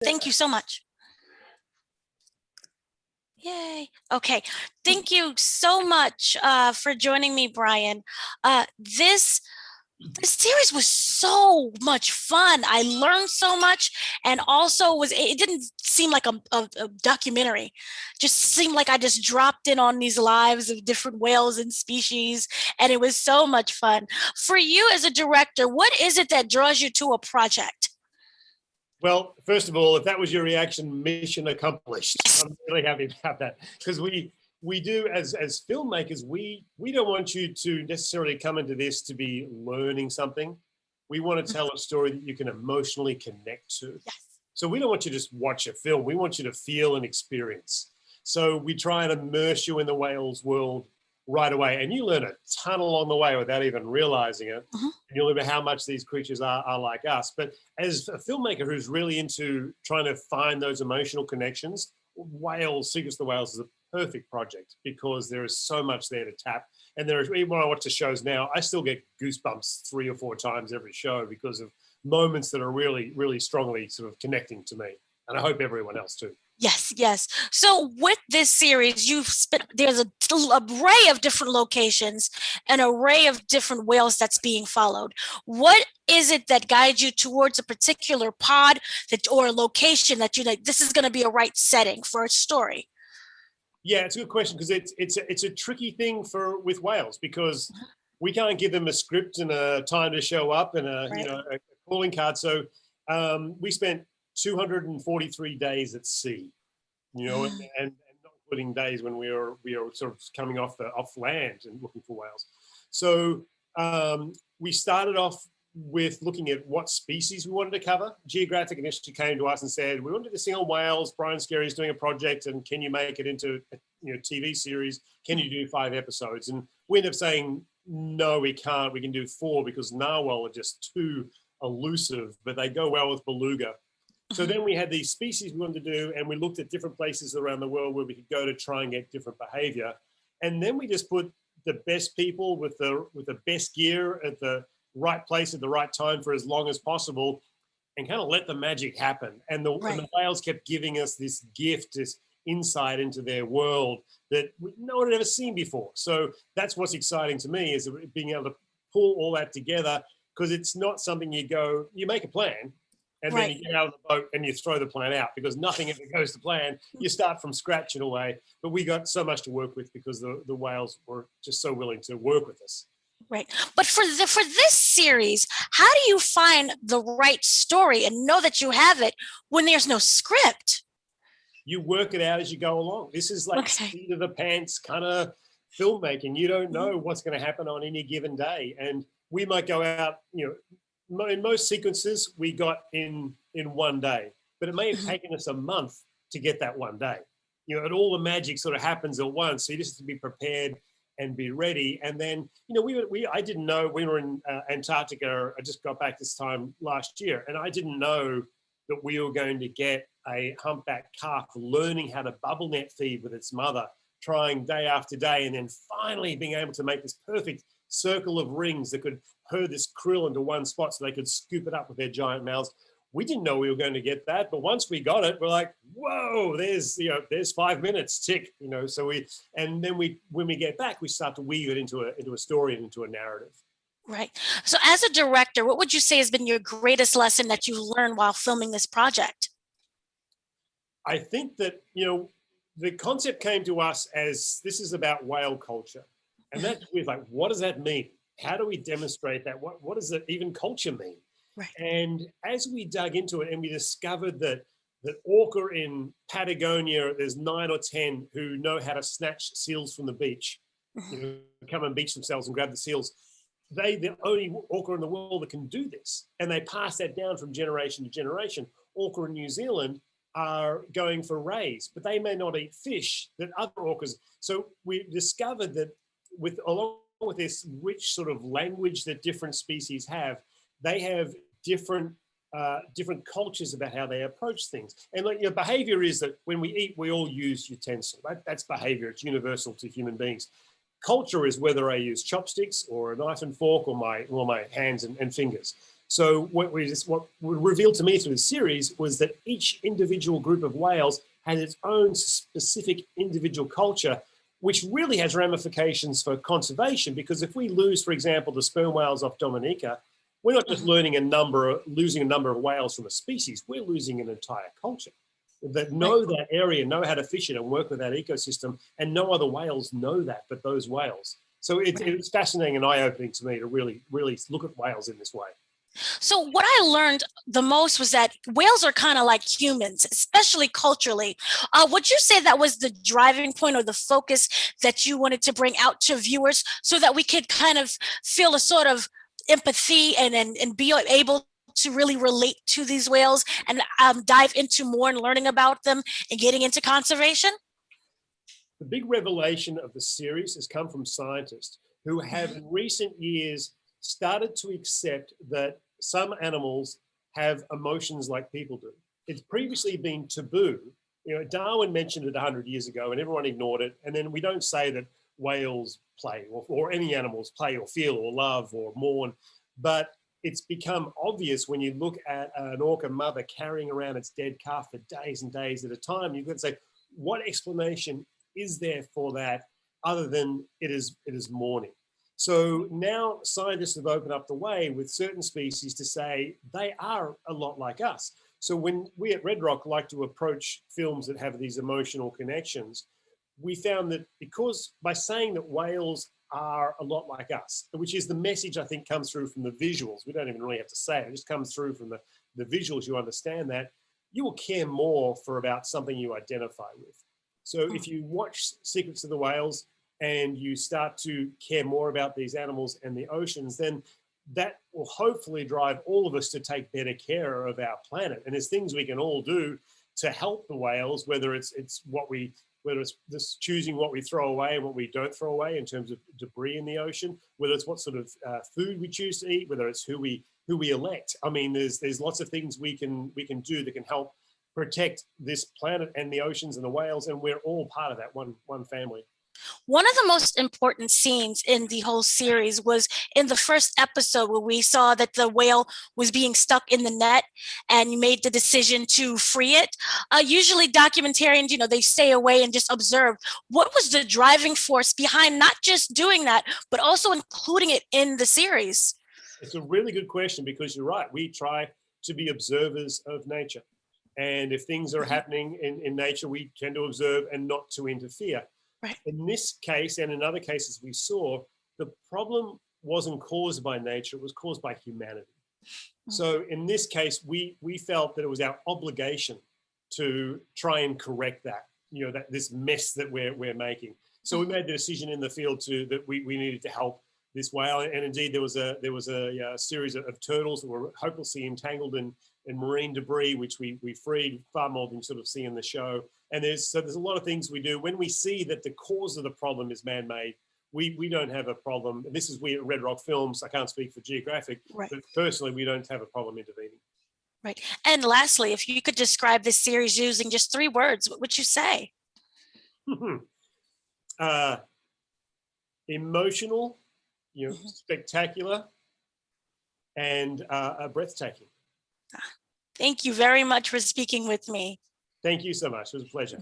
Thank you so much. Yay. Okay. Thank you so much for joining me, Brian. This series was so much fun. I learned so much, and also it didn't seem like a documentary. Just seemed like I just dropped in on these lives of different whales and species, and it was so much fun. For you as a director, what is it that draws you to a project? Well, first of all, if that was your reaction, mission accomplished. I'm really happy about that, because we do, as filmmakers, we don't want you to necessarily come into this to be learning something. We want to tell a story that you can emotionally connect to. Yes. So we don't want you to just watch a film. We want you to feel and experience. So we try and immerse you in the whales world right away. And you learn a ton along the way without even realizing it. Mm-hmm. And you learn how much these creatures are like us. But as a filmmaker who's really into trying to find those emotional connections, Secrets of the Whales is a perfect project, because there is so much there to tap. And there is, even when I watch the shows now, I still get goosebumps 3 or 4 times every show because of moments that are really, really strongly sort of connecting to me. And I hope everyone else too. Yes, yes. So with this series, there's an array of different locations, an array of different whales that's being followed. What is it that guides you towards a particular pod or a location that you like, this is going to be a right setting for a story? Yeah, it's a good question, because it's a tricky thing with whales, because we can't give them a script and a time to show up and a calling card. So we spent 243 days at sea, and not including days when we were sort of coming off land and looking for whales. So we started off with looking at what species we wanted to cover. Geographic initially came to us and said, we wanted to sing on whales. Brian Scarry's doing a project, and can you make it into a TV series? Can you do 5 episodes? And we ended up saying, no, we can't. We can do 4, because narwhal are just too elusive, but they go well with beluga. So then we had these species we wanted to do, and we looked at different places around the world where we could go to try and get different behavior. And then we just put the best people with the best gear at the right place at the right time for as long as possible, and kind of let the magic happen. And the whales kept giving us this gift, this insight into their world that no one had ever seen before. So that's what's exciting to me, is being able to pull all that together, because it's not something you make a plan, and then you get out of the boat and you throw the plan out, because nothing ever goes to plan. You start from scratch in a way, but we got so much to work with because the whales were just so willing to work with us. Right. But for this series, how do you find the right story and know that you have it when there's no script? You work it out as you go along. This is like seat of the pants kind of filmmaking. You don't know what's going to happen on any given day. And we might go out, in most sequences we got in 1 day, but it may have taken us a month to get that 1 day. And all the magic sort of happens at once. So you just have to be prepared and be ready. And then, I didn't know, we were in Antarctica. I just got back this time last year, and I didn't know that we were going to get a humpback calf learning how to bubble net feed with its mother, trying day after day, and then finally being able to make this perfect circle of rings that could herd this krill into one spot so they could scoop it up with their giant mouths. We didn't know we were going to get that, but once we got it, we're like, whoa, there's 5 minutes, tick, so when we get back, we start to weave it into a story and into a narrative. Right. So as a director, what would you say has been your greatest lesson that you learned while filming this project? I think that, the concept came to us as, this is about whale culture. And that's weird, like, what does that mean? How do we demonstrate that? What does it even culture mean? Right. And as we dug into it, and we discovered that orca in Patagonia, there's 9 or 10 who know how to snatch seals from the beach, come and beach themselves and grab the seals. They're the only orca in the world that can do this. And they pass that down from generation to generation. Orca in New Zealand are going for rays, but they may not eat fish that other orcas. So we discovered that along with this rich sort of language that different species have, they have different cultures about how they approach things. And behavior is that when we eat, we all use utensil. That's behavior. It's universal to human beings. Culture is whether I use chopsticks or a knife and fork or my hands and fingers. So what revealed to me through the series was that each individual group of whales has its own specific individual culture, which really has ramifications for conservation. Because if we lose, for example, the sperm whales off Dominica, we're not just losing a number of whales from a species, we're losing an entire culture that know that area, know how to fish it and work with that ecosystem, and no other whales know that but those whales. So it's fascinating and eye-opening to me to really look at whales in this way. So what I learned the most was that whales are kind of like humans, especially culturally. Would you say that was the driving point or the focus that you wanted to bring out to viewers so that we could kind of feel a sort of empathy and be able to really relate to these whales and dive into more and learning about them and getting into conservation? The big revelation of the series has come from scientists who have in recent years started to accept that some animals have emotions like people do. It's previously been taboo. Darwin mentioned it 100 years ago and everyone ignored it. And then we don't say that whales play or any animals play or feel or love or mourn. But it's become obvious when you look at an orca mother carrying around its dead calf for days and days at a time. You can say, what explanation is there for that other than it is mourning? So now scientists have opened up the way with certain species to say they are a lot like us. So when we at Red Rock like to approach films that have these emotional connections, we found that because by saying that whales are a lot like us, which is the message I think comes through from the visuals, we don't even really have to say it, it just comes through from the visuals, you understand that, you will care more for about something you identify with. So if you watch Secrets of the Whales, and you start to care more about these animals and the oceans, then that will hopefully drive all of us to take better care of our planet. And there's things we can all do to help the whales, whether it's just choosing what we throw away and what we don't throw away in terms of debris in the ocean, whether it's what sort of food we choose to eat, whether it's who we elect. I mean, there's lots of things we can do that can help protect this planet and the oceans and the whales, and we're all part of that one family. One of the most important scenes in the whole series was in the first episode where we saw that the whale was being stuck in the net and you made the decision to free it. Usually documentarians, they stay away and just observe. What was the driving force behind not just doing that, but also including it in the series? It's a really good question because you're right. We try to be observers of nature. And if things are happening in nature, we tend to observe and not to interfere. Right. In this case, and in other cases we saw, the problem wasn't caused by nature, it was caused by humanity. So in this case, we felt that it was our obligation to try and correct that, this mess that we're making. So we made the decision in the field that we needed to help this whale. And indeed, there was a series of turtles that were hopelessly entangled in marine debris, which we freed, far more than you sort of see in the show. And there's a lot of things we do. When we see that the cause of the problem is man-made, we don't have a problem. And this is we at Red Rock Films, I can't speak for Geographic, right. But personally, we don't have a problem intervening. Right. And lastly, if you could describe this series using just 3 words, what would you say? Emotional, spectacular, and breathtaking. Thank you very much for speaking with me. Thank you so much. It was a pleasure.